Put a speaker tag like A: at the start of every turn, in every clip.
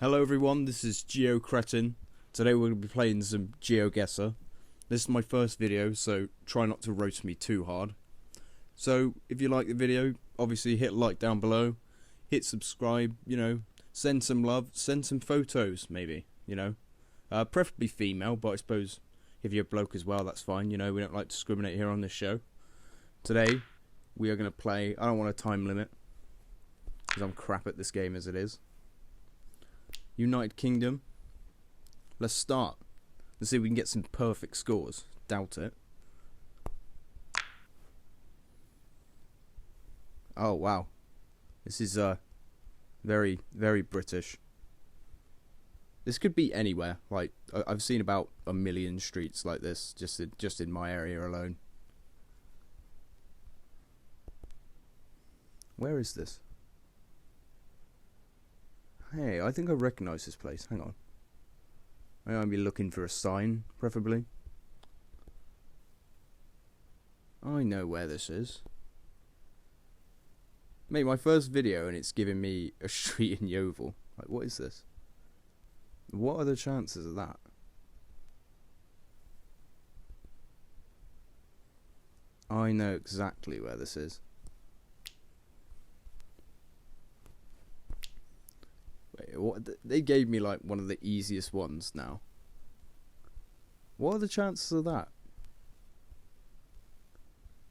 A: Hello everyone, this is Geoguessr. Today we're going to be playing some Geoguessr. This is my first video, so try not to roast me too hard. So, if you like the video, obviously hit like down below, hit subscribe, send some love, send some photos maybe, preferably female, but I suppose if you're a bloke as well, that's fine, we don't like to discriminate here on this show. Today, we are going to play, I don't want a time limit, because I'm crap at this game as it is. United Kingdom. Let's start. Let's see if we can get some perfect scores. Doubt it. Oh wow, this is very, very British. This could be anywhere. Like I've seen about a million streets like this just in my area alone. Where is this? Hey, I think I recognise this place. Hang on. I might be looking for a sign, preferably. I know where this is. Mate, my first video and it's giving me a street in Yeovil. Like, what is this? What are the chances of that? I know exactly where this is. Wait, what? They gave me like one of the easiest ones now. What are the chances of that?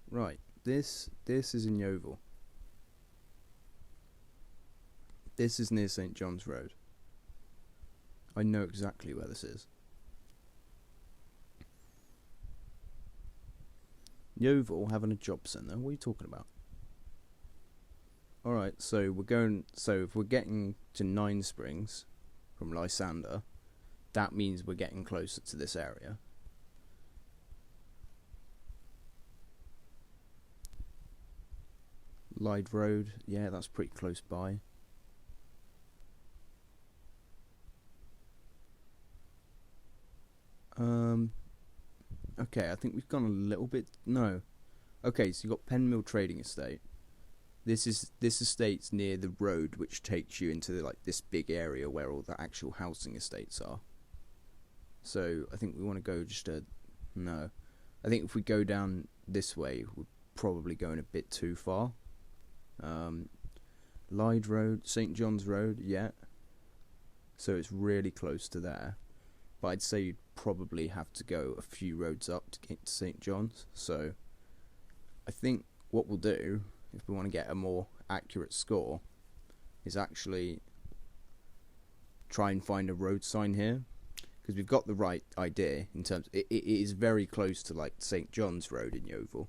A: Right, this is in Yeovil. This is near St John's Road. I know exactly where this is. Yeovil having a job centre. What are you talking about? Alright, so if we're getting to Nine Springs from Lysander, that means we're getting closer to this area. Lyde Road, yeah, that's pretty close by. Okay, I think we've gone a little bit, no. Okay, so you've got Penmill Trading Estate. This estate's near the road which takes you into like this big area where all the actual housing estates are. So I think we want to go no. I think if we go down this way, we're probably going a bit too far. Lyde Road, St John's Road, yeah. So it's really close to there. But I'd say you'd probably have to go a few roads up to get to St John's. So I think what we'll do, if we want to get a more accurate score, is actually try and find a road sign here, because we've got the right idea in terms it is very close to like St John's Road in Yeovil,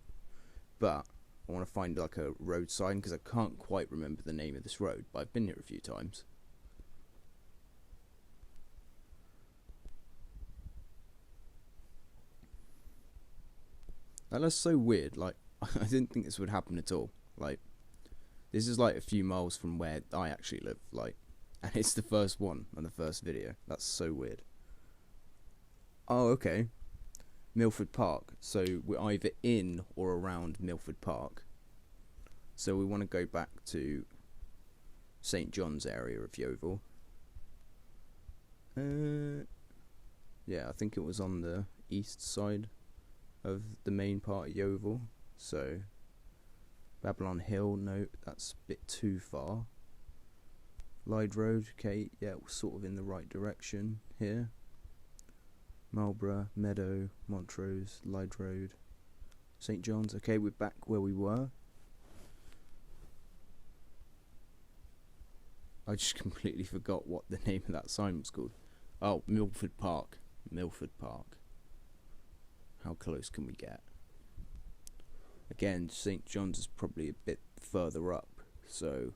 A: but I want to find like a road sign because I can't quite remember the name of this road, but I've been here a few times. That's so weird. Like I didn't think this would happen at all. Like, this is like a few miles from where I actually live, like, and it's the first one on the first video. That's so weird. Oh, okay. Milford Park. So we're either in or around Milford Park. So we want to go back to St John's area of Yeovil. Yeah, I think it was on the east side of the main part of Yeovil. So Babylon Hill, no, that's a bit too far. Lyde Road, okay, yeah, we're sort of in the right direction here. Marlborough, Meadow, Montrose, Lyde Road, St John's, okay, we're back where we were. I just completely forgot what the name of that sign was called. Oh, Milford Park. Milford Park. How close can we get? Again, St John's is probably a bit further up, so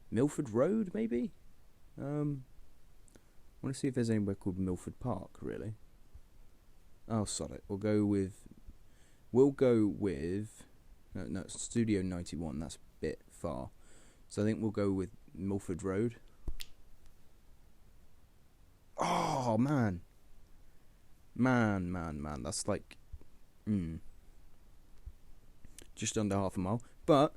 A: Milford Road, maybe? I want to see if there's anywhere called Milford Park, really. Oh, sod it. We'll go with no, Studio 91, that's a bit far. So I think we'll go with Milford Road. Oh, man. Man, that's like, just under half a mile, but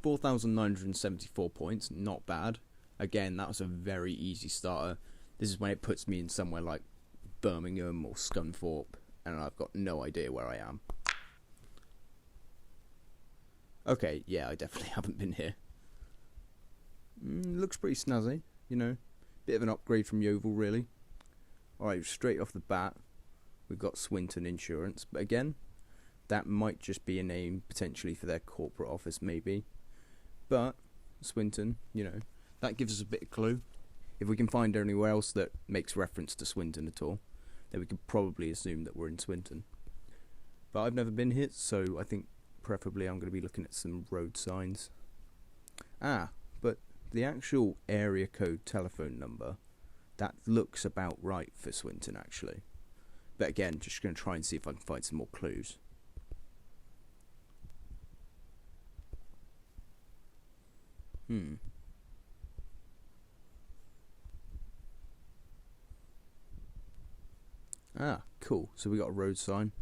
A: 4,974 points, not bad. Again, that was a very easy starter. This is when it puts me in somewhere like Birmingham or Scunthorpe, and I've got no idea where I am. Okay, yeah, I definitely haven't been here. Looks pretty snazzy, you know. Bit of an upgrade from Yeovil, really. Alright, straight off the bat, we've got Swinton Insurance. But again, that might just be a name potentially for their corporate office, maybe. But Swinton, you know, that gives us a bit of clue. If we can find anywhere else that makes reference to Swinton at all, then we could probably assume that we're in Swinton. But I've never been here, so I think preferably I'm going to be looking at some road signs. But the actual area code telephone number, that looks about right for Swinton, actually. But again, just going to try and see if I can find some more clues. Cool. So we got a road sign.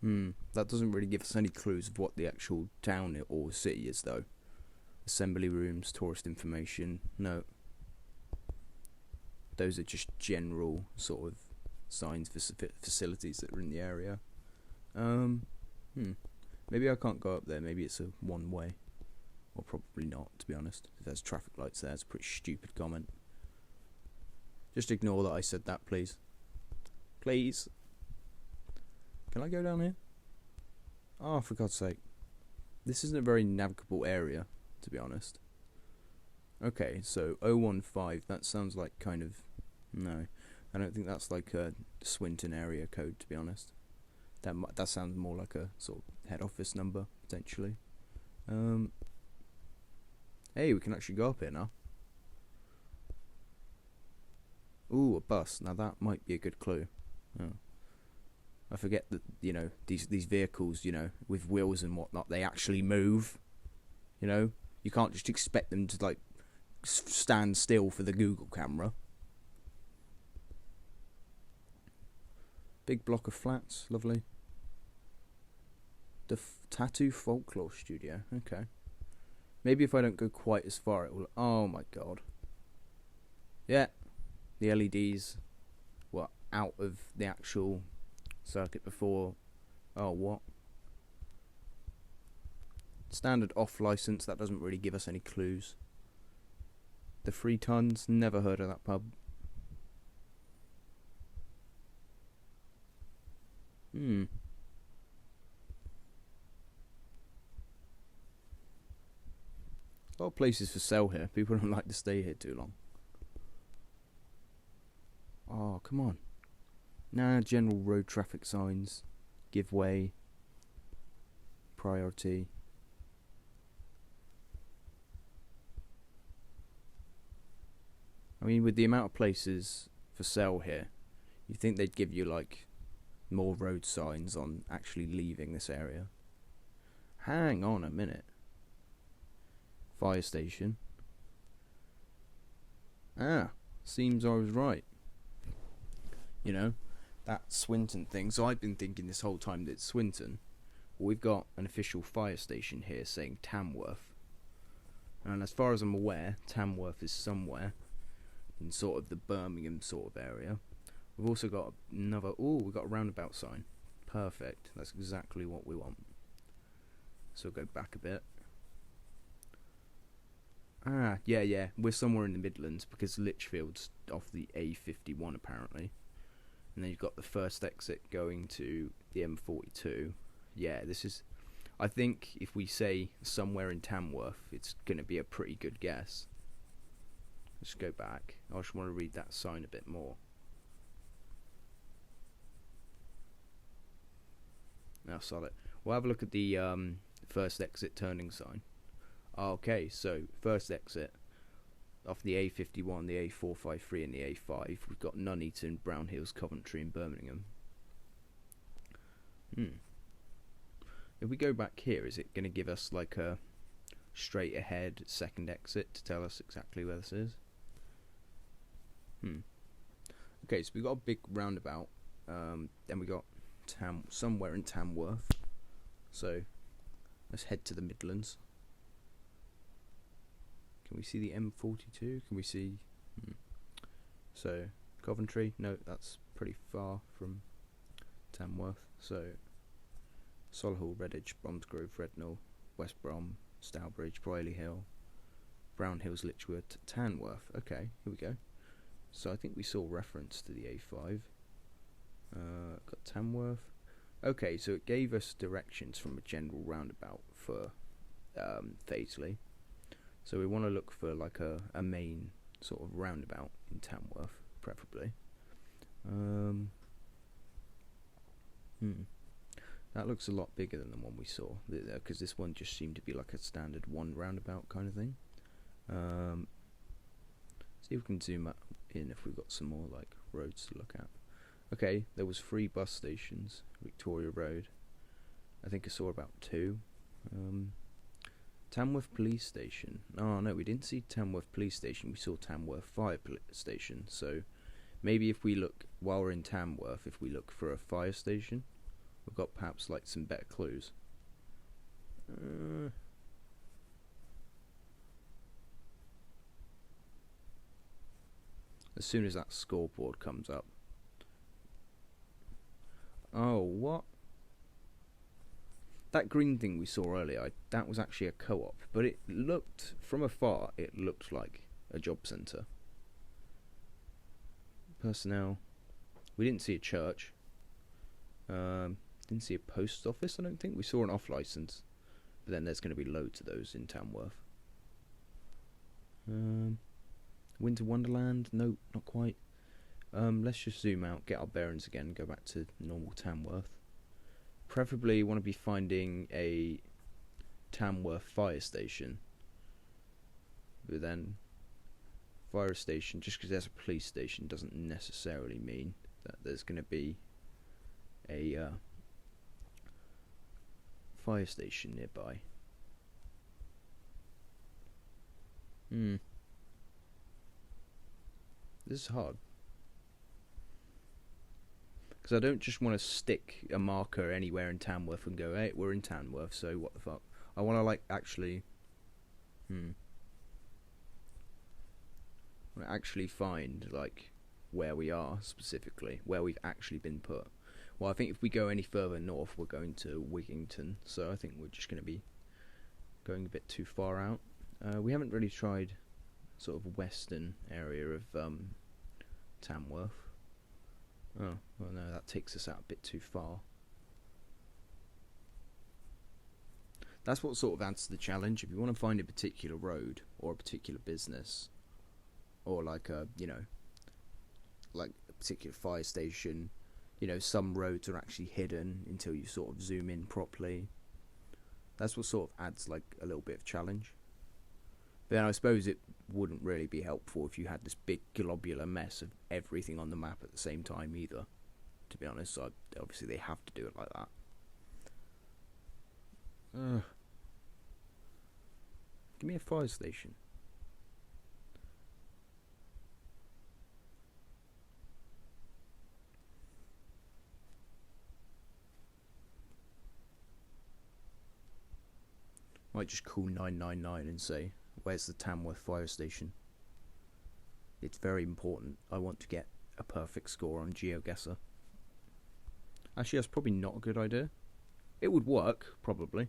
A: That doesn't really give us any clues of what the actual town or city is, though. Assembly rooms, tourist information. No. Those are just general sort of signs for facilities that are in the area. Maybe I can't go up there. Maybe it's a one-way. Or probably not, to be honest. If there's traffic lights there, it's a pretty stupid comment. Just ignore that I said that, please. Please. Can I go down here? Oh, for God's sake. This isn't a very navigable area, to be honest. Okay, so 015, that sounds like kind of... No, I don't think that's like a Swinton area code, to be honest. That sounds more like a sort of head office number, potentially. Hey, we can actually go up here now. Ooh, a bus. Now that might be a good clue. Oh. I forget that, you know, these vehicles, you know, with wheels and whatnot, they actually move. You know, you can't just expect them to, like, stand still for the Google camera. Big block of flats, lovely. The Tattoo Folklore Studio, okay. Maybe if I don't go quite as far, it will... Oh my god. Yeah, the LEDs were out of the actual circuit before. Oh, what? Standard off license, that doesn't really give us any clues. The 3 Tons, never heard of that pub. A lot of places for sale here. People don't like to stay here too long. Oh, come on. Nah, general road traffic signs. Give way. Priority. I mean, with the amount of places for sale here, you'd think they'd give you, like, more road signs on actually leaving this area. Hang on a minute. Fire station. Seems I was right. You know, that Swinton thing. So I've been thinking this whole time that it's Swinton. Well, we've got an official fire station here saying Tamworth. And as far as I'm aware, Tamworth is somewhere in sort of the Birmingham sort of area. We've also got another... Oh, we've got a roundabout sign. Perfect. That's exactly what we want. So we'll go back a bit. Yeah. We're somewhere in the Midlands because Lichfield's off the A51 apparently. And then you've got the first exit going to the M42. Yeah, this is... I think if we say somewhere in Tamworth, it's going to be a pretty good guess. Let's go back. I just want to read that sign a bit more. Now, solid. We'll have a look at the first exit turning sign. Okay, so first exit off the A51, the A453 and the A5. We've got Nuneaton, Brown Hills, Coventry and Birmingham. If we go back here, is it going to give us like a straight ahead second exit to tell us exactly where this is? Okay, so we've got a big roundabout. Then we got somewhere in Tamworth. So let's head to the Midlands. Can we see the M42? Can we see... So, Coventry? No, that's pretty far from Tamworth. So, Solihull, Redditch, Bromsgrove, Rednall, West Brom, Stourbridge, Brierley Hill, Brown Hills, Lichwood, Tamworth. Okay, here we go. So I think we saw reference to the A5. Got Tamworth. Okay, so it gave us directions from a general roundabout for Thaisley. So we want to look for like a main sort of roundabout in Tamworth, preferably. That looks a lot bigger than the one we saw, because this one just seemed to be like a standard one roundabout kind of thing. See if we can zoom in if we've got some more like roads to look at. Okay, there was 3 bus stations, Victoria Road. I think I saw about 2. Tamworth Police Station. Oh no, we didn't see Tamworth Police Station, we saw Tamworth Fire Station. So maybe if we look, while we're in Tamworth, if we look for a fire station, we've got perhaps like some better clues. As soon as that scoreboard comes up. Oh, what? That green thing we saw earlier, that was actually a co-op, but it looked, from afar, it looked like a job centre. Personnel. We didn't see a church. Didn't see a post office, I don't think. We saw an off-licence, but then there's going to be loads of those in Tamworth. Winter Wonderland? No, not quite. Let's just zoom out, get our bearings again, go back to normal Tamworth. Preferably want to be finding a Tamworth fire station. But then, fire station, just because there's a police station doesn't necessarily mean that there's going to be a fire station nearby. This is hard. Because I don't just want to stick a marker anywhere in Tamworth and go, hey, we're in Tamworth, so what the fuck. I want to like actually find like where we are specifically, where we've actually been put. Well, I think if we go any further north, we're going to Wigington, so I think we're just going to be going a bit too far out. We haven't really tried sort of western area of Tamworth. Oh, well no, that takes us out a bit too far. That's what sort of adds to the challenge. If you want to find a particular road or a particular business, or like a, you know, like a particular fire station, you know, some roads are actually hidden until you sort of zoom in properly. That's what sort of adds like a little bit of challenge. But then I suppose it wouldn't really be helpful if you had this big globular mess of everything on the map at the same time either, to be honest. So obviously they have to do it like that. Give me a fire station. Might just call 999 and say, where's the Tamworth fire station? It's very important. I want to get a perfect score on Geoguessr. Actually, that's probably not a good idea. It would work, probably.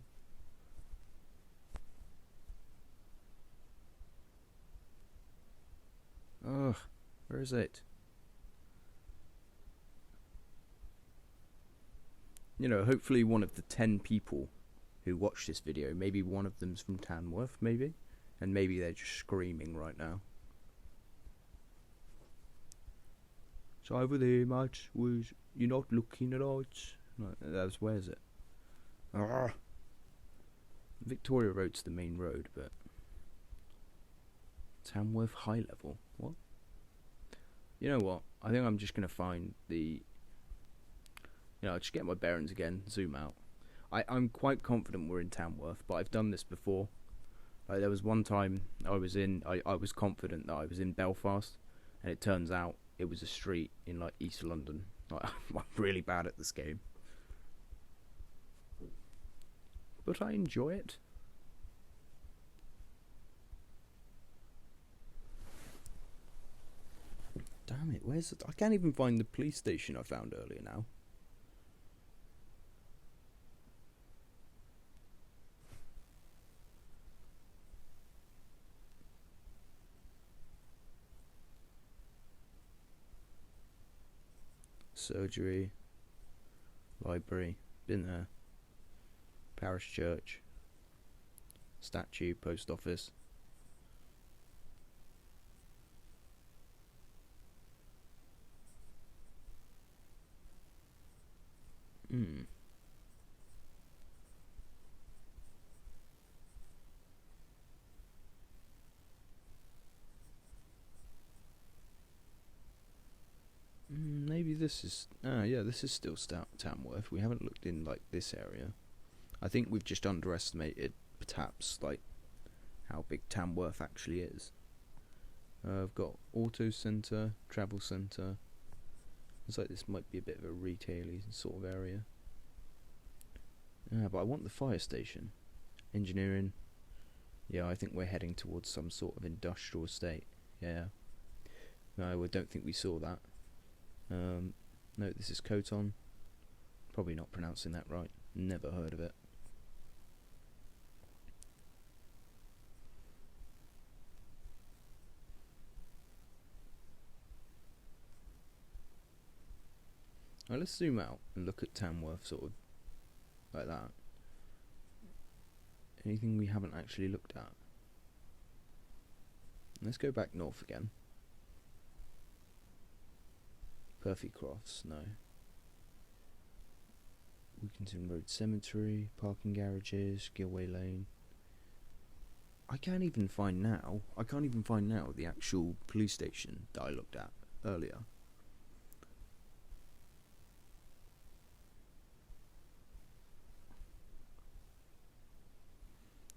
A: Ugh, where is it? You know, hopefully one of the 10 people who watch this video, maybe one of them's from Tamworth, maybe? And maybe they're just screaming right now. It's over there, mate. You're not looking at it. No, where's it? Arrgh. Victoria Road's the main road, but Tamworth High Level. What? You know what? I think I'm just gonna find the. You know, just get my bearings again. Zoom out. I'm quite confident we're in Tamworth, but I've done this before. Like there was one time I was confident that I was in Belfast, and it turns out it was a street in like East London. Like, I'm really bad at this game, but I enjoy it. Damn it, where's it? I can't even find the police station I found earlier now. Surgery, library, been there. Parish church, statue, post office. Maybe this is... yeah, this is still Tamworth. We haven't looked in, like, this area. I think we've just underestimated, perhaps, like, how big Tamworth actually is. I've got auto centre, travel centre. Looks like this might be a bit of a retail-y sort of area. But I want the fire station. Engineering. Yeah, I think we're heading towards some sort of industrial estate. Yeah. No, I don't think we saw that. No, this is Coton. Probably not pronouncing that right. Never heard of it. Now let's zoom out and look at Tamworth sort of like that. Anything we haven't actually looked at? Let's go back north again. Perfect Crofts, no. Wickington Road Cemetery, parking garages, Gilway Lane. I can't even find now the actual police station that I looked at earlier.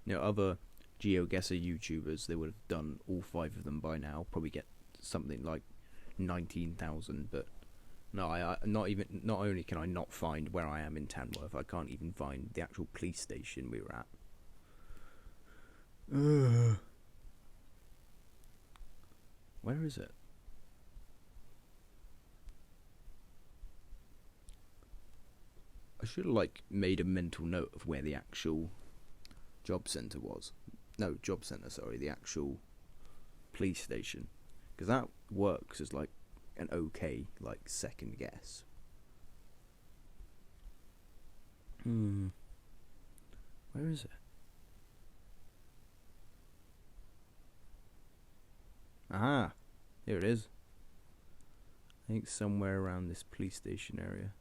A: You know, other Geoguessr YouTubers, they would have done all 5 of them by now, probably get something like 19,000, but no, I not only can I not find where I am in Tamworth, I can't even find the actual police station we were at. Where is it? I should have like made a mental note of where the actual job centre was. No, job centre, sorry, the actual police station. Because that works as like an okay, like, second guess. Where is it? Aha! Here it is. I think somewhere around this police station area.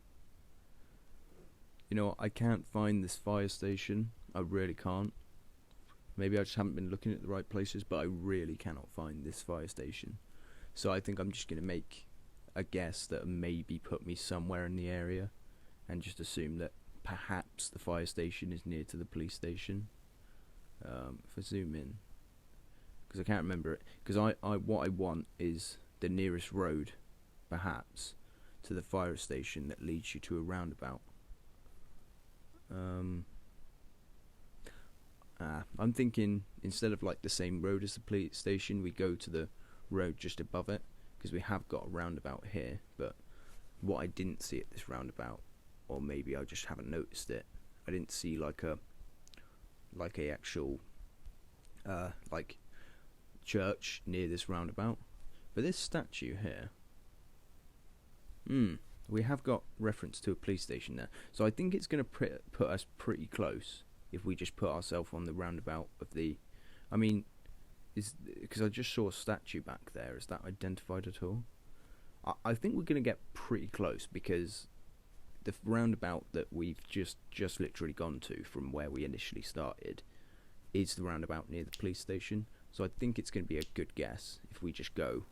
A: You know what, I can't find this fire station. I really can't. Maybe I just haven't been looking at the right places, but I really cannot find this fire station. So I think I'm just going to make a guess that maybe put me somewhere in the area and just assume that perhaps the fire station is near to the police station. If I zoom in, because I can't remember it, because what I want is the nearest road, perhaps, to the fire station that leads you to a roundabout. I'm thinking instead of like the same road as the police station, we go to the road just above it, because we have got a roundabout here. But what I didn't see at this roundabout, or maybe I just haven't noticed it, I didn't see like a actual like church near this roundabout. But this statue here, we have got reference to a police station there, so I think it's going to put us pretty close if we just put ourselves on the roundabout of the... I mean, because I just saw a statue back there. Is that identified at all? I think we're going to get pretty close, because the roundabout that we've just literally gone to from where we initially started is the roundabout near the police station. So I think it's going to be a good guess if we just go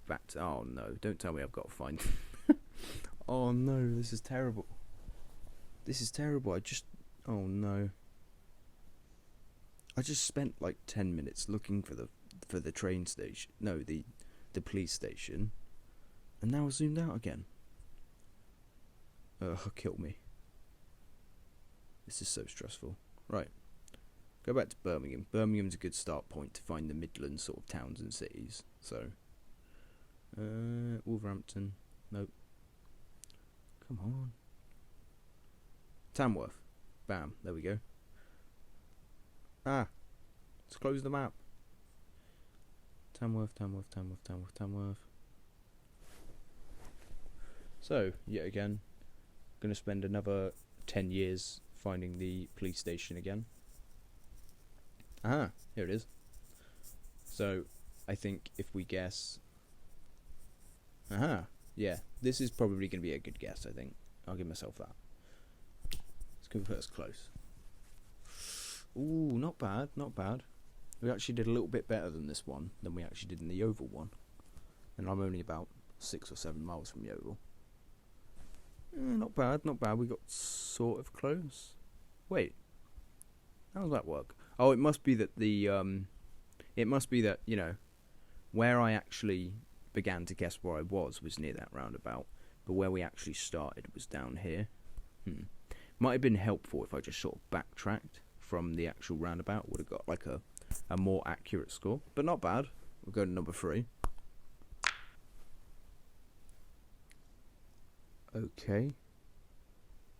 A: back to... Oh no, don't tell me I've got to find... Oh no, this is terrible. This is terrible. Oh no. I just spent like 10 minutes looking for the train station. No, the police station. And now I zoomed out again. Kill me. This is so stressful. Right. Go back to Birmingham. Birmingham's a good start point to find the Midland sort of towns and cities. So, Wolverhampton. Nope. Come on. Tamworth. Bam. There we go. Ah. Let's close the map. Tamworth. So, yet again, going to spend another 10 years finding the police station again. Aha, here it is. So, I think if we guess... Aha, yeah, this is probably going to be a good guess, I think. I'll give myself that. It's going to put us close. Ooh, not bad, not bad. We actually did a little bit better than this one, than we actually did in the Oval one. And I'm only about 6 or 7 miles from the Oval. Not bad, not bad. We got sort of close. Wait, how does that work? Oh, it must be that you know, where I actually began to guess where I was near that roundabout, but where we actually started was down here. Might have been helpful if I just sort of backtracked from the actual roundabout. Would have got like a more accurate score, but not bad. We'll go to number 3. Okay.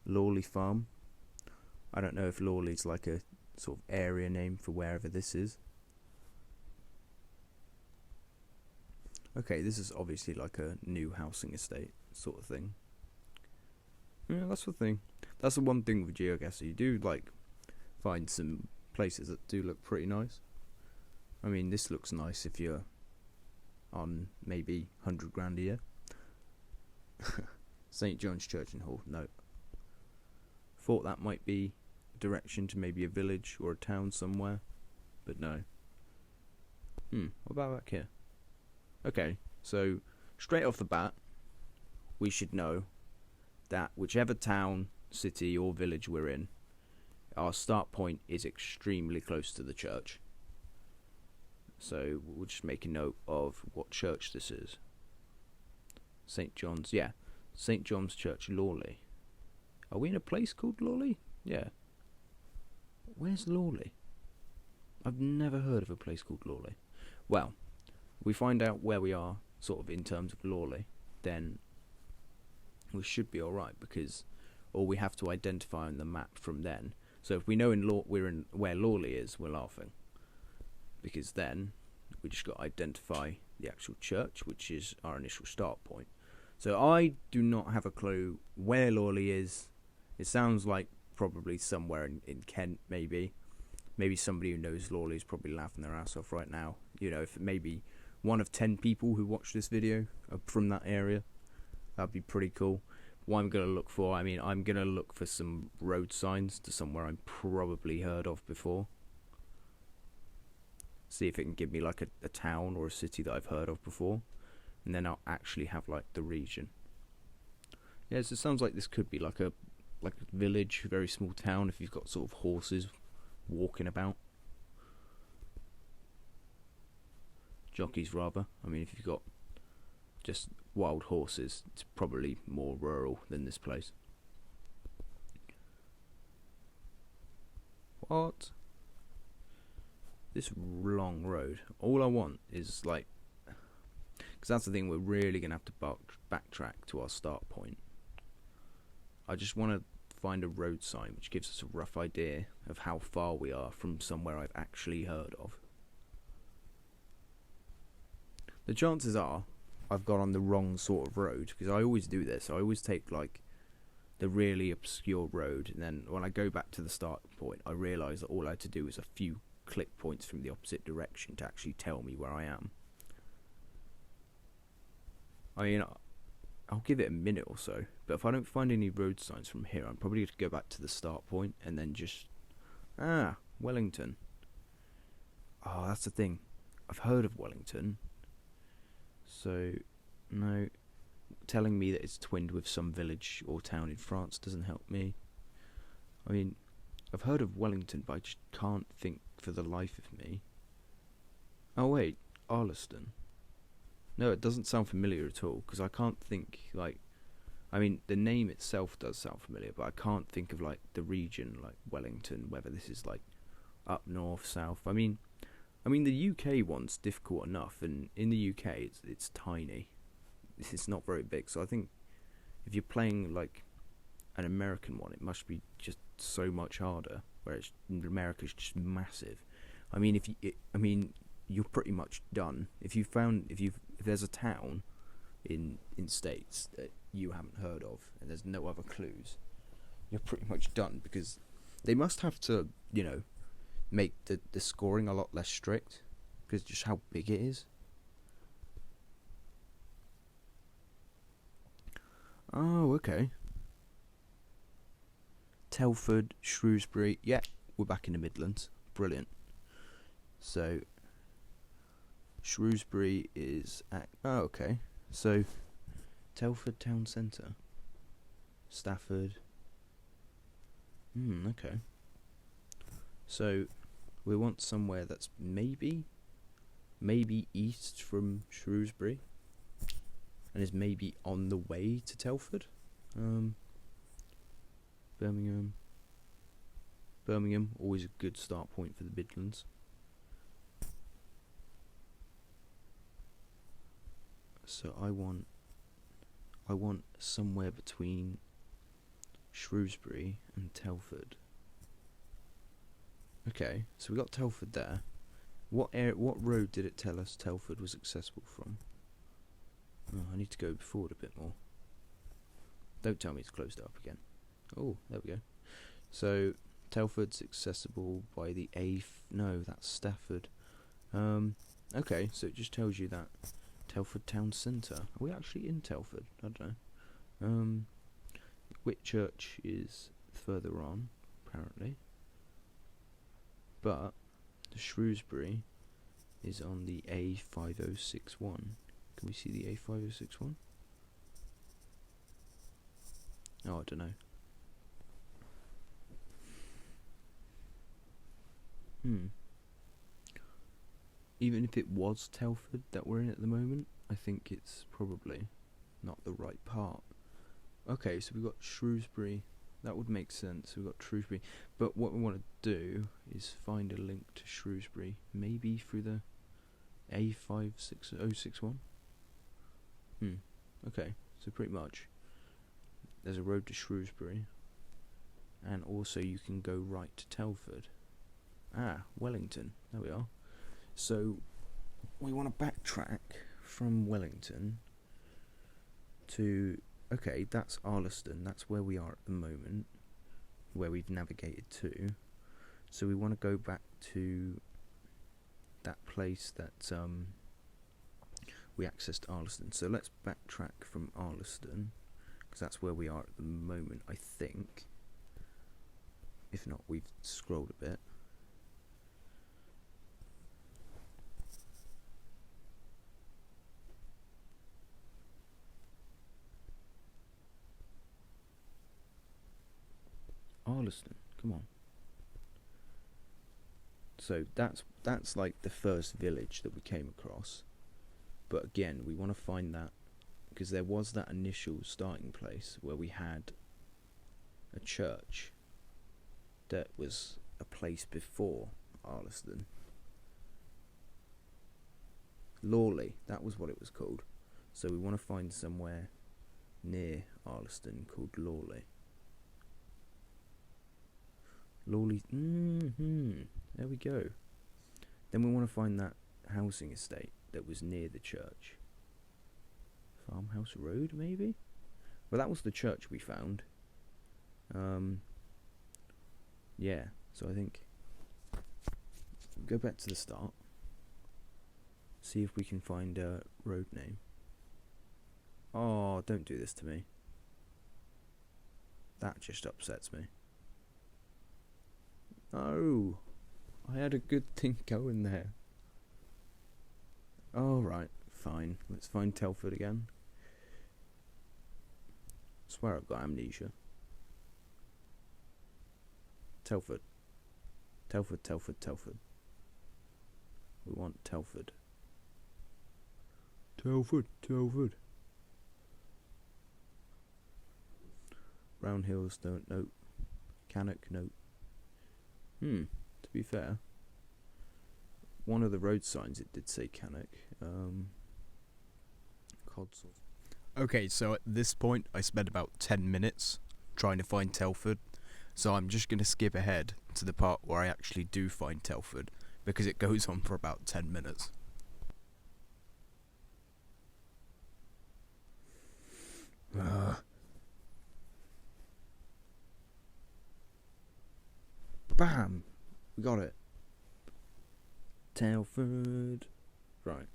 A: Lawley Farm. I don't know if Lawley's like a sort of area name for wherever this is. Okay, this is obviously like a new housing estate sort of thing. Yeah, that's the thing. That's the one thing with Geoguessr. You do like find some places that do look pretty nice. I mean, this looks nice if you're on maybe 100 grand a year. St. John's Church and Hall, no. Thought that might be direction to maybe a village or a town somewhere, but no. What about back here? Okay, so straight off the bat, we should know that whichever town, city or village we're in, our start point is extremely close to the church. So we'll just make a note of what church this is. St. John's, yeah. St. John's Church, Lawley. Are we in a place called Lawley? Yeah. Where's Lawley? I've never heard of a place called Lawley. Well, we find out where we are, sort of in terms of Lawley, then we should be alright, because all we have to identify on the map from then. So if we know we're in where Lawley is, we're laughing. Because then we just got to identify the actual church, which is our initial start point. So I do not have a clue where Lawley is. It sounds like probably somewhere in Kent, maybe. Maybe somebody who knows Lawley is probably laughing their ass off right now. You know, if maybe 1 of 10 people who watch this video are from that area, that'd be pretty cool. What I'm going to look for, I mean, I'm going to look for some road signs to somewhere I'm probably heard of before. See if it can give me like a town or a city that I've heard of before. And then I'll actually have like the region. Yeah, so it sounds like this could be like a village, a very small town, if you've got sort of horses walking about. Jockeys rather. I mean, if you've got just wild horses, it's probably more rural than this place. What? This long road. All I want is like... Because that's the thing, we're really going to have to backtrack to our start point. I just want to find a road sign which gives us a rough idea of how far we are from somewhere I've actually heard of. The chances are I've got on the wrong sort of road, because I always do this. I always take like the really obscure road, and then when I go back to the start point, I realise that all I had to do was a few click points from the opposite direction to actually tell me where I am. I mean, I'll give it a minute or so, but if I don't find any road signs from here, I'm probably going to go back to the start point and then just... Wellington. Oh, that's the thing. I've heard of Wellington. So, no. Telling me that it's twinned with some village or town in France doesn't help me. I mean, I've heard of Wellington, but I just can't think for the life of me. Oh wait, Arleston. No, it doesn't sound familiar at all, because I can't think, like... I mean, the name itself does sound familiar, but I can't think of, like, the region, like Wellington, whether this is, like, up north, south. I mean, the UK one's difficult enough, and in the UK, it's tiny. it's not very big. So I think if you're playing like an American one, it must be just so much harder. Whereas America's just massive. I mean, you're pretty much done. If there's a town in states that you haven't heard of and there's no other clues, you're pretty much done, because they must have to, make the scoring a lot less strict, because just how big it is. Oh, okay. Telford, Shrewsbury. Yeah, we're back in the Midlands. Brilliant. So, Shrewsbury is at... Oh, okay. So, Telford Town Centre. Stafford. Okay. So, we want somewhere that's maybe east from Shrewsbury, and is maybe on the way to Telford. Birmingham, always a good start point for the Midlands. So I want somewhere between Shrewsbury and Telford. Okay, so we got Telford there. What road did it tell us Telford was accessible from? Oh, I need to go forward a bit more. Don't tell me it's closed up again. Oh, there we go. So Telford's accessible by the no, that's Stafford. Okay, so it just tells you that Telford Town Centre. Are we actually in Telford? I don't know. Whitchurch is further on, apparently. But Shrewsbury is on the A5061. Can we see the A5061? Oh, I don't know. Even if it was Telford that we're in at the moment, I think it's probably not the right part. Okay, so we've got Shrewsbury. That would make sense. We've got Shrewsbury. But what we want to do is find a link to Shrewsbury. Maybe through the A56061. Okay, so pretty much there's a road to Shrewsbury, and also you can go right to Telford. Wellington. There we are. So we want to backtrack from Wellington to... Okay, that's Arleston. That's where we are at the moment, where we've navigated to. So we want to go back to that place that we accessed Arleston. So let's backtrack from Arleston, because that's where we are at the moment, I think. If not, we've scrolled a bit. Arleston, come on. So that's like the first village that we came across. But again, we want to find that, because there was that initial starting place where we had a church that was a place before Arleston. Lawley, that was what it was called. So we want to find somewhere near Arleston called Lawley. Lawley, there we go. Then we want to find that housing estate that was near the church. Farmhouse Road, maybe? Well, that was the church we found. Yeah, so I think go back to the start. See if we can find a road name. Oh, don't do this to me. That just upsets me. Oh, I had a good thing going there. Alright, fine. Let's find Telford again. I swear I've got amnesia. Telford. Telford, Telford, Telford. We want Telford. Telford, Telford. Brown Hills, don't, nope. Cannock, nope. To be fair, one of the road signs it did say Cannock. Codsall. Okay, so at this point I spent about 10 minutes trying to find Telford, so I'm just going to skip ahead to the part where I actually do find Telford, because it goes on for about 10 minutes. Bam! We got it. Telford. Right.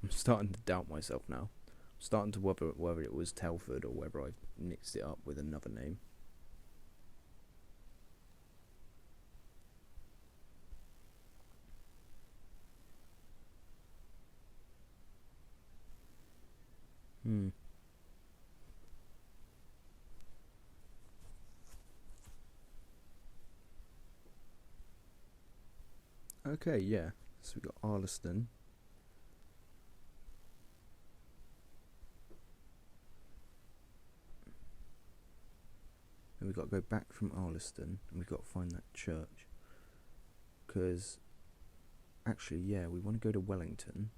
A: I'm starting to doubt myself now. I'm starting to whether it was Telford or whether I mixed it up with another name. Okay, yeah. So we got Arliston. And we've got to go back from Arliston and we've got to find that church. Because, actually, yeah, we want to go to Wellington.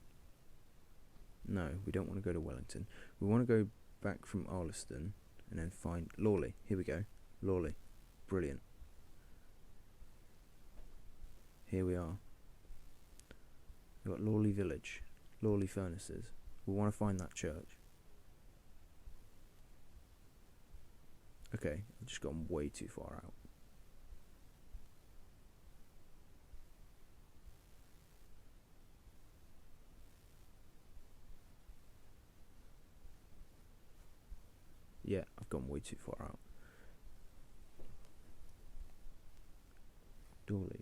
A: No, we don't want to go to Wellington. We want to go back from Arliston and then find Lawley. Here we go. Lawley. Brilliant. Here we are. We've got Lawley Village. Lawley Furnaces. We want to find that church. Okay, I've just gone way too far out. Yeah, I've gone way too far out. Dawley.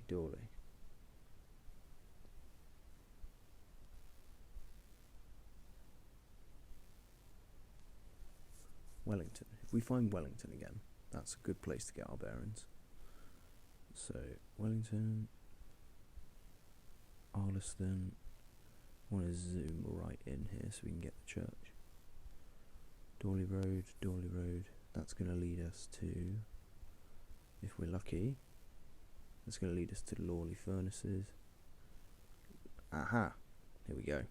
A: Wellington. If we find Wellington again, that's a good place to get our bearings. So, Wellington, Arliston. I want to zoom right in here so we can get the church. Dawley Road. That's going to lead us to, if we're lucky, that's going to lead us to Lawley Furnaces. Aha! Here we go.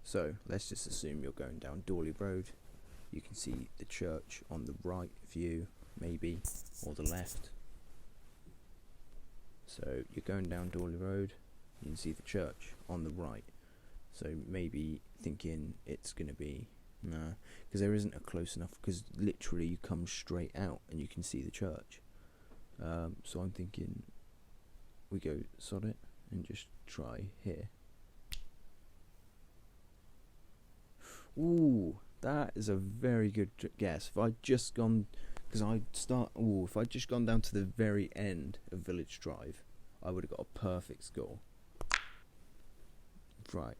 A: So, let's just assume you're going down Dawley Road. You can see the church on the right view, maybe, or the left. So, you're going down Dawley Road, you can see the church on the right. So, maybe thinking it's going to be, nah, because there isn't a close enough, because literally you come straight out and you can see the church. So, I'm thinking we go sod it and just try here. Ooh, that is a very good guess. If I'd just gone, because if I'd just gone down to the very end of Village Drive, I would have got a perfect score. Right.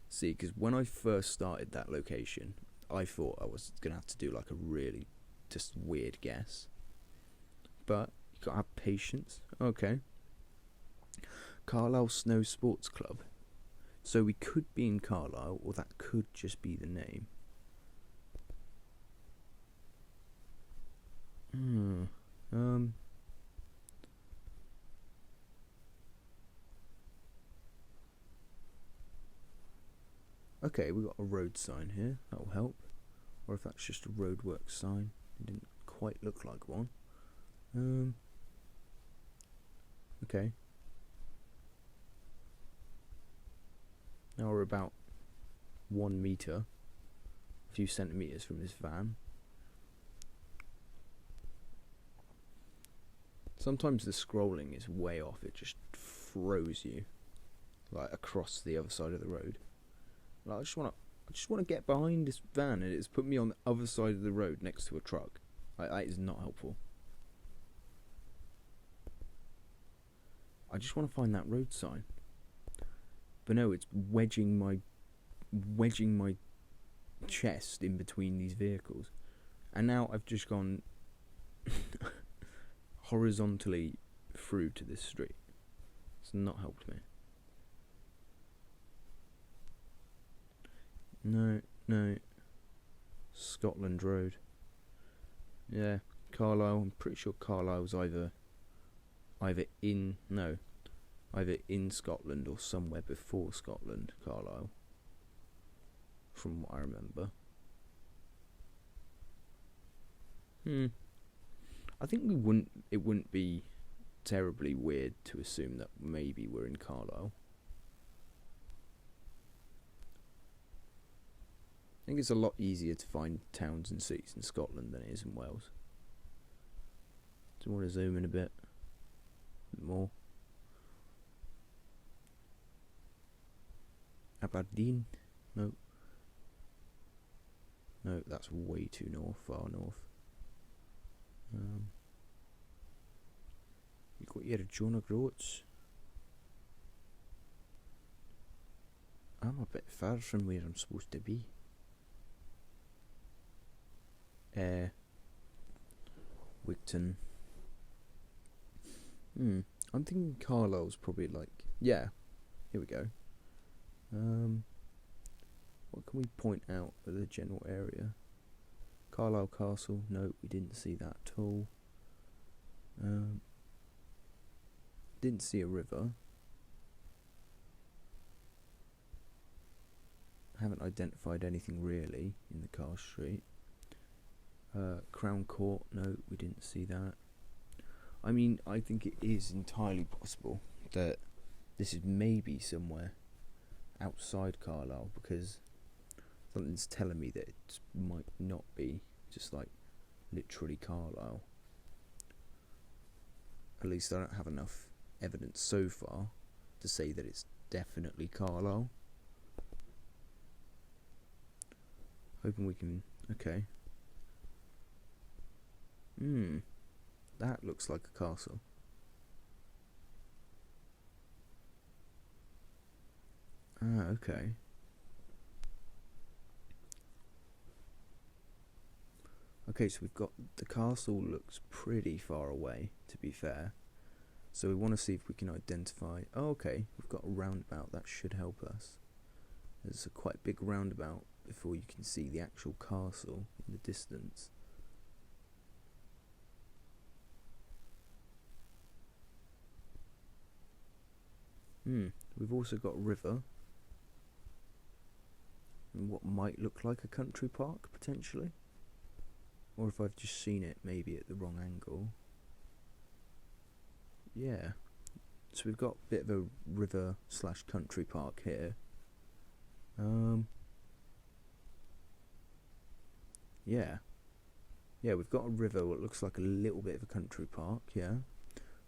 A: See, because when I first started that location, I thought I was going to have to do like a really just weird guess. But you got to have patience. Okay. Carlisle Snow Sports Club. So we could be in Carlisle, or that could just be the name. Okay, we got a road sign here. That'll help. Or if that's just a roadworks sign, it didn't quite look like one. Okay. Now we're about 1 meter, a few centimeters from this van. Sometimes the scrolling is way off, it just throws you like across the other side of the road. Like, I just want to get behind this van and it's put me on the other side of the road next to a truck. Like, that is not helpful. I just want to find that road sign. But no, it's wedging my chest in between these vehicles. And now I've just gone horizontally through to this street. It's not helped me. No, no. Scotland Road. Yeah, Carlisle. I'm pretty sure Carlisle's either in Scotland or somewhere before Scotland. Carlisle, from what I remember. I think it wouldn't be terribly weird to assume that maybe we're in Carlisle. I think it's a lot easier to find towns and cities in Scotland than it is in Wales. Do you want to zoom in a bit more? Aberdeen? No. No, that's way too far north. You've got your Jonah Groats. I'm a bit far from where I'm supposed to be. Wigton. I'm thinking Carlisle's probably like, yeah, here we go. What can we point out at the general area? Carlisle Castle, no, we didn't see that at all. Didn't see a river. Haven't identified anything really in the Car Street. Crown Court, no, we didn't see that. I mean, I think it is entirely possible that this is maybe somewhere outside Carlisle, because something's telling me that it might not be just like literally Carlisle. At least I don't have enough evidence so far to say that it's definitely Carlisle. Hoping we can... okay. That looks like a castle. Ah, okay. Okay, so we've got... the castle looks pretty far away, to be fair. So we want to see if we can identify... oh, okay, we've got a roundabout. That should help us. There's a quite big roundabout before you can see the actual castle in the distance. We've also got a river. And what might look like a country park, potentially. Or if I've just seen it, maybe at the wrong angle. Yeah. So we've got a bit of a river / country park here. Yeah. Yeah, we've got a river, what looks like a little bit of a country park, yeah.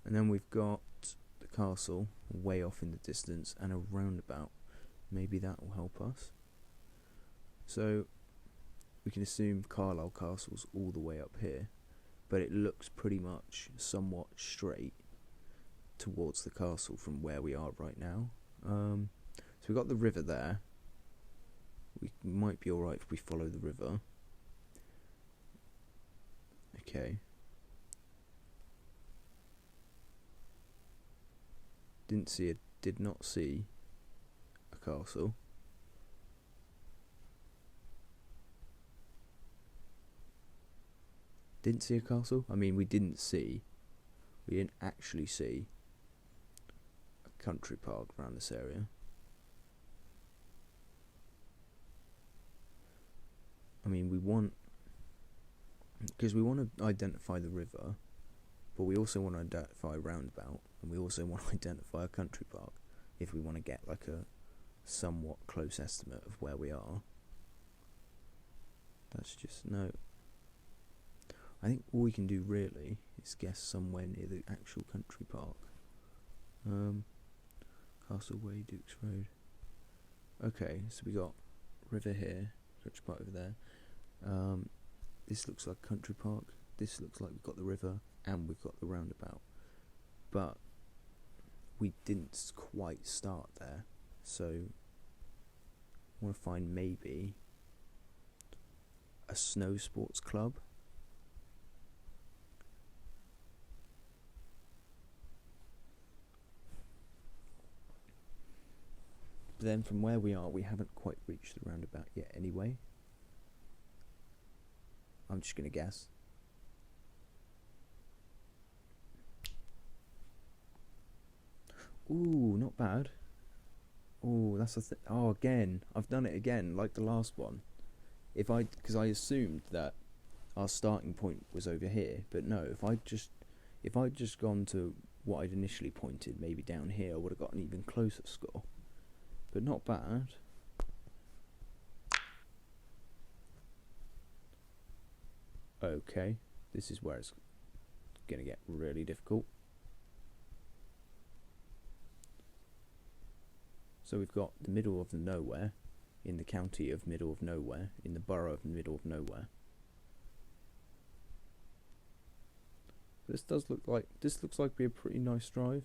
A: And then we've got the castle way off in the distance and a roundabout. Maybe that will help us. So we can assume Carlisle Castle's all the way up here, but it looks pretty much somewhat straight towards the castle from where we are right now. So we've got the river there. We might be alright if we follow the river. Okay. Did not see a castle. Didn't see a castle? I mean, we didn't actually see a country park around this area. I mean, because we want to identify the river, but we also want to identify a roundabout, and we also want to identify a country park if we want to get like a somewhat close estimate of where we are. That's just no. I think all we can do really is guess somewhere near the actual country park. Castle Way, Dukes Road. Okay, so we got river here, country park over there. This looks like country park. This looks like we've got the river and we've got the roundabout. But we didn't quite start there, so I want to find maybe a snow sports club. But then from where we are, we haven't quite reached the roundabout yet way. I'm just gonna guess. Ooh, not bad. Ooh, that's a oh, again, I've done it again, like the last one. Because I assumed that our starting point was over here, but no, if I'd just gone to what I'd initially pointed, maybe down here, I would have got an even closer score. But not bad. Okay, this is where it's gonna get really difficult. So we've got the middle of the nowhere, in the county of middle of nowhere, in the borough of middle of nowhere. This looks like be a pretty nice drive,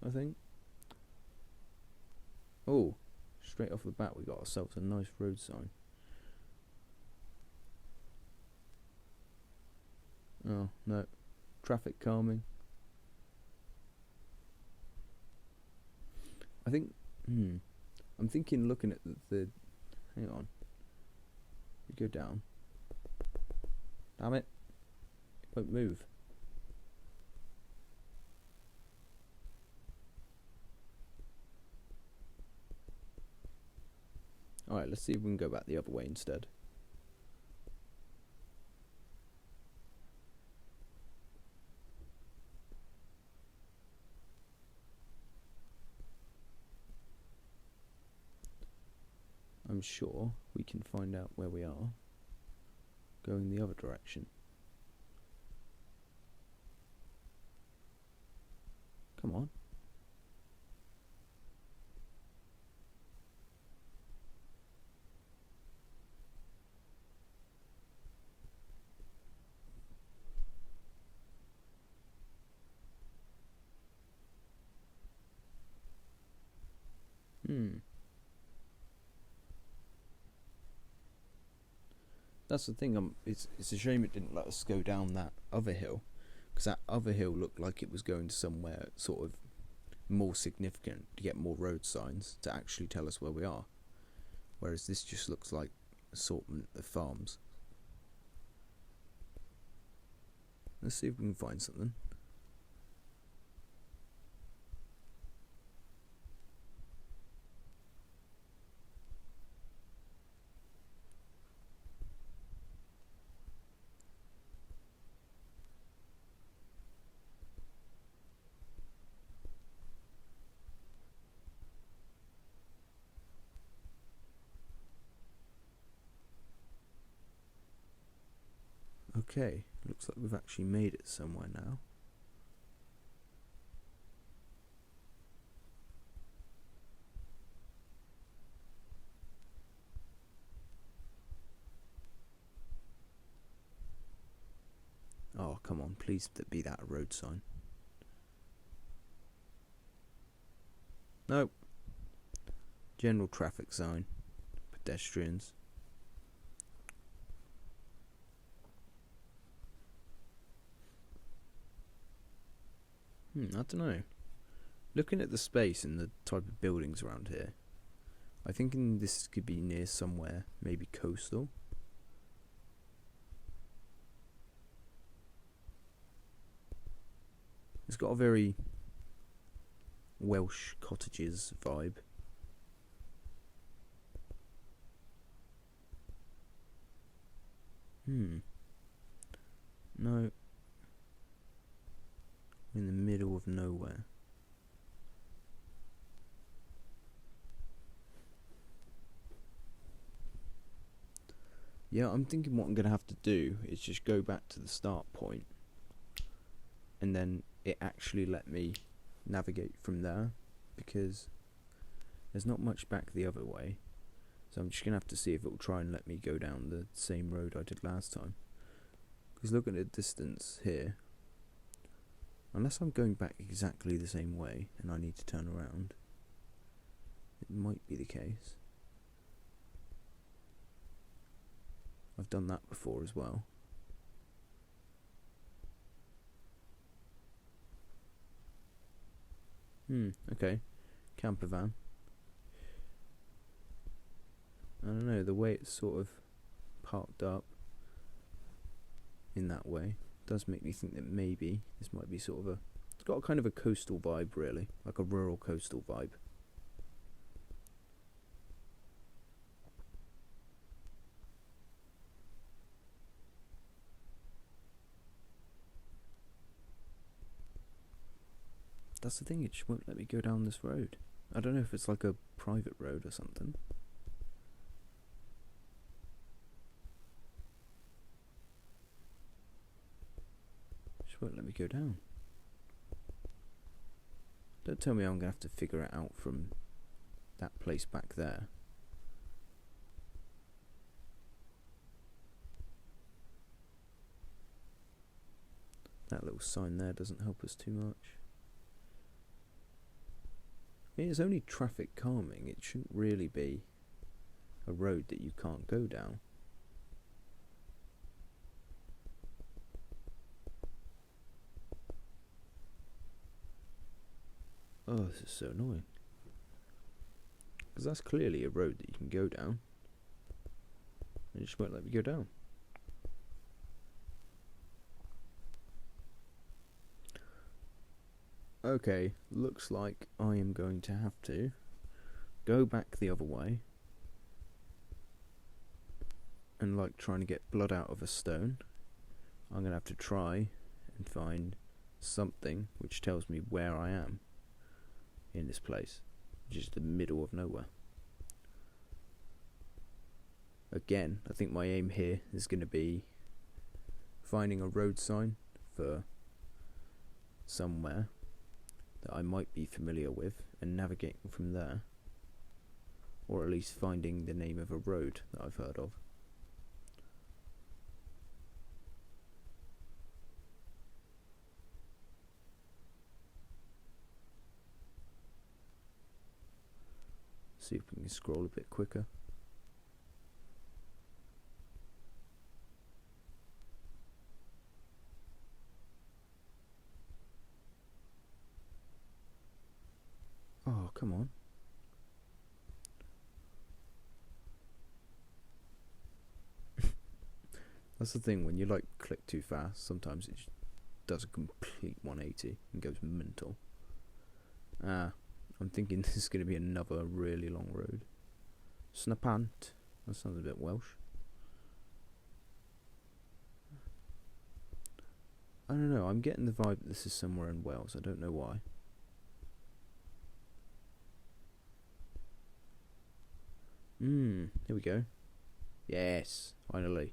A: I think. Oh, straight off the bat we got ourselves a nice road sign. Oh no, traffic calming. I think. I'm thinking, looking at the hang on. We go down. Damn it! It won't move. Alright, let's see if we can go back the other way instead. I'm sure we can find out where we are going the other direction. Come on. That's the thing. It's a shame it didn't let us go down that other hill, because that other hill looked like it was going to somewhere sort of more significant to get more road signs to actually tell us where we are. Whereas this just looks like assortment of farms. Let's see if we can find something. Okay, looks like we've actually made it somewhere now. Oh, come on, please be that a road sign. Nope. General traffic sign. Pedestrians. I don't know. Looking at the space and the type of buildings around here, I think this could be near somewhere, maybe coastal. It's got a very Welsh cottages vibe. No. In the middle of nowhere. Yeah, I'm thinking what I'm going to have to do is just go back to the start point, and then it actually let me navigate from there, because there's not much back the other way. So I'm just going to have to see if it will try and let me go down the same road I did last time. Because looking at the distance here, unless I'm going back exactly the same way and I need to turn around, it might be the case. I've done that before as well. Okay. Camper van. I don't know, the way it's sort of parked up in that way does make me think that maybe this might be sort of a... It's got a kind of a coastal vibe, really, like a rural coastal vibe. That's the thing, it just won't let me go down this road. I don't know if it's like a private road or something. Just won't let me go down. Don't tell me I'm going to have to figure it out from that place back there. That little sign there doesn't help us too much. I mean, it's only traffic calming. It shouldn't really be a road that you can't go down. Oh, this is so annoying. Because that's clearly a road that you can go down. It just won't let me go down. Okay, looks like I am going to have to go back the other way and like trying to get blood out of a stone. I'm going to have to try and find something which tells me where I am in this place, which is the middle of nowhere. Again, I think my aim here is going to be finding a road sign for somewhere that I might be familiar with and navigating from there, or at least finding the name of a road that I've heard of. See if we can scroll a bit quicker. Oh, come on. That's the thing, when you like click too fast, sometimes it just does a complete 180 and goes mental. I'm thinking this is going to be another really long road. Snapant. That sounds a bit Welsh. I don't know, I'm getting the vibe that this is somewhere in Wales. I don't know why. Here we go. Yes, finally.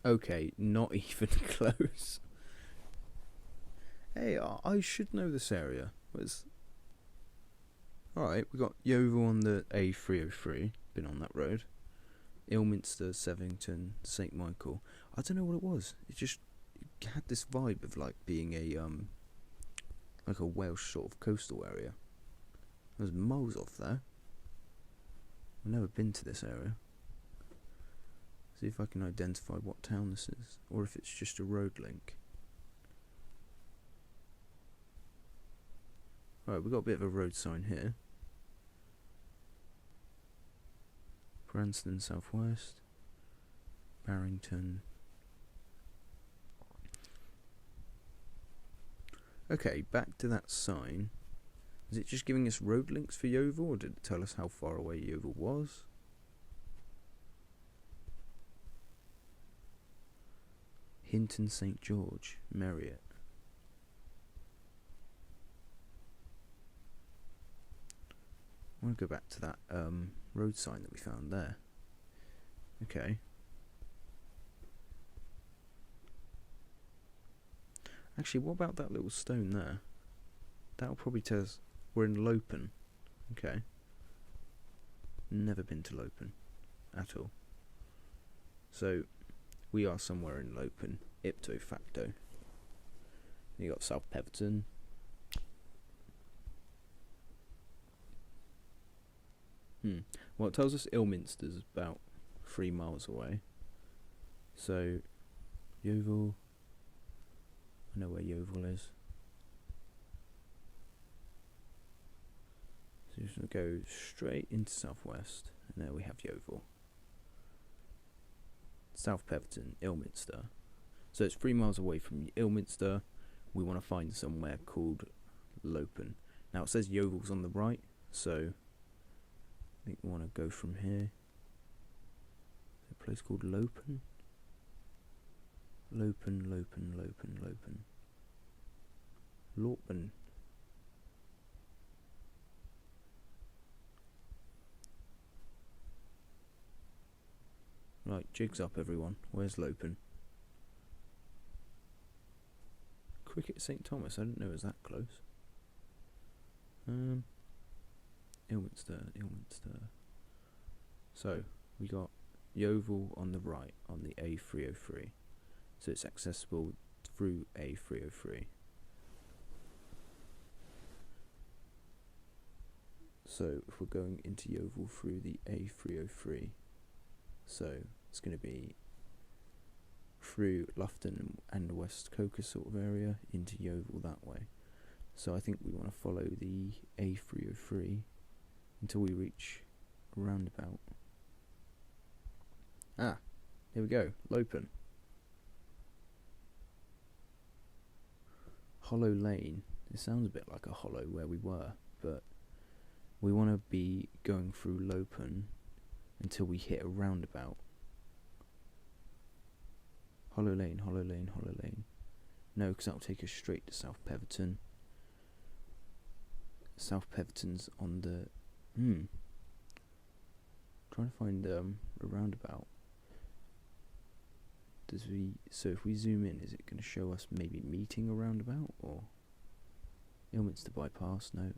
A: Okay, not even close. Hey, I should know this area. Alright, we got Yeovil on the A303. Been on that road. Ilminster, Sevington, St Michael. I don't know what it was. It had this vibe of like being like a Welsh sort of coastal area. There's miles off there. I've never been to this area. See if I can identify what town this is, or if it's just a road link. Alright, we've got a bit of a road sign here. Branston Southwest, Barrington. Okay, back to that sign. Is it just giving us road links for Yeovil, or did it tell us how far away Yeovil was? Hinton St George, Marriott. I want to go back to that road sign that we found there. Okay. Actually, what about that little stone there? That'll probably tell us we're in Lopen. Okay. Never been to Lopen at all. So, we are somewhere in Lopen, ipso facto. You got South Peverton. Well, it tells us Ilminster's about 3 miles away. So Yeovil, I know where Yeovil is. So just going to go straight into southwest, and there we have Yeovil. South Peverton, Ilminster. So it's 3 miles away from Ilminster. We want to find somewhere called Lopen. Now it says Yeovil's on the right, so I think we want to go from here. Is there a place called Lopen? Lopen. Lorpen. Right, jigs up everyone. Where's Lopen? Cricket St Thomas, I didn't know it was that close. Ilminster. So, we got Yeovil on the right, on the A303. So it's accessible through A303. So, if we're going into Yeovil through the A303, so it's going to be through Loughton and West Coker sort of area into Yeovil that way. So I think we want to follow the A303 until we reach a roundabout. Ah, here we go, Lopen. Hollow Lane. It sounds a bit like a hollow where we were, but we want to be going through Lopen until we hit a roundabout. Hollow Lane. No, because that'll take us straight to South Peverton. South Peverton's on the... Trying to find a roundabout. So if we zoom in, is it going to show us maybe meeting a roundabout? Or Ilminster bypass? No.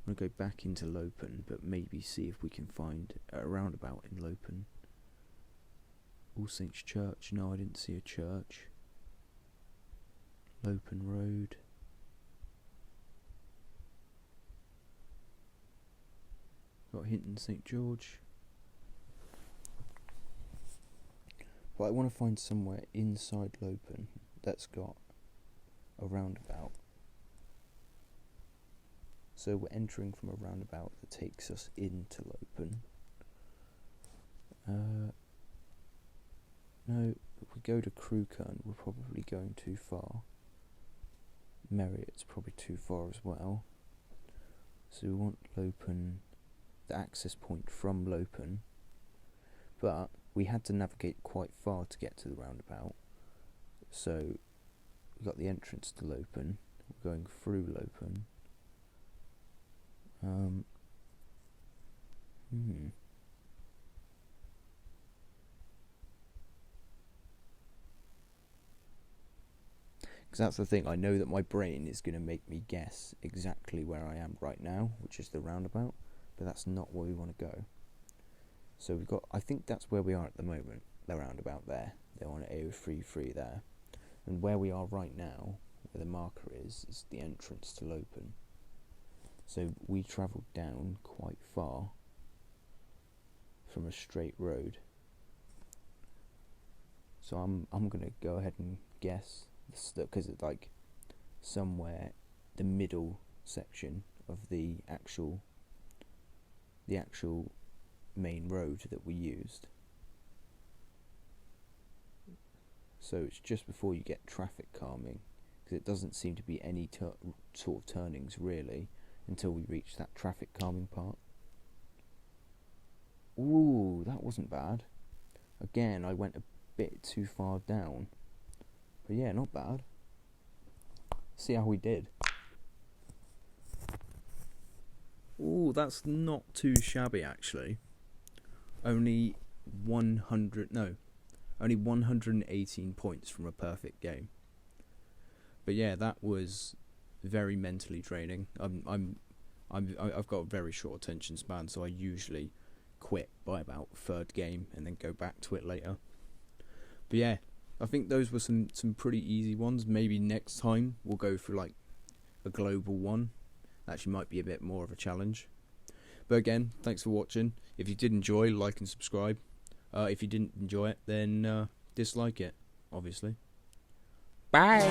A: I'm going to go back into Lopen, but maybe see if we can find a roundabout in Lopen. All Saints Church. No, I didn't see a church. Lopen Road. Got Hinton St George. But I want to find somewhere inside Lopen that's got a roundabout. So we're entering from a roundabout that takes us into Lopen. No, if we go to Crewkern, we're probably going too far. Merritt's probably too far as well. So we want Lopen, the access point from Lopen. But we had to navigate quite far to get to the roundabout. So we got the entrance to Lopen. We're going through Lopen. Because that's the thing, I know that my brain is going to make me guess exactly where I am right now, which is the roundabout, but that's not where we want to go. So we've got, I think that's where we are at the moment, the roundabout there. They're on A033 there. And where we are right now, where the marker is the entrance to Lopen. So we travelled down quite far from a straight road. So I'm going to go ahead and guess, because it's like somewhere the middle section of the actual main road that we used. So it's just before you get traffic calming, because it doesn't seem to be any sort of turnings really until we reach that traffic calming part. Ooh, that wasn't bad. Again, I went a bit too far down, but yeah, not bad. See how we did. Ooh, that's not too shabby actually. Only 118 points from a perfect game. But yeah, that was very mentally draining. I've got a very short attention span, so I usually quit by about third game and then go back to it later. But yeah, I think those were some pretty easy ones. Maybe next time we'll go for like a global one. Actually might be a bit more of a challenge. But again, thanks for watching. If you did enjoy, like and subscribe. If you didn't enjoy it, then dislike it, obviously.
B: Bye.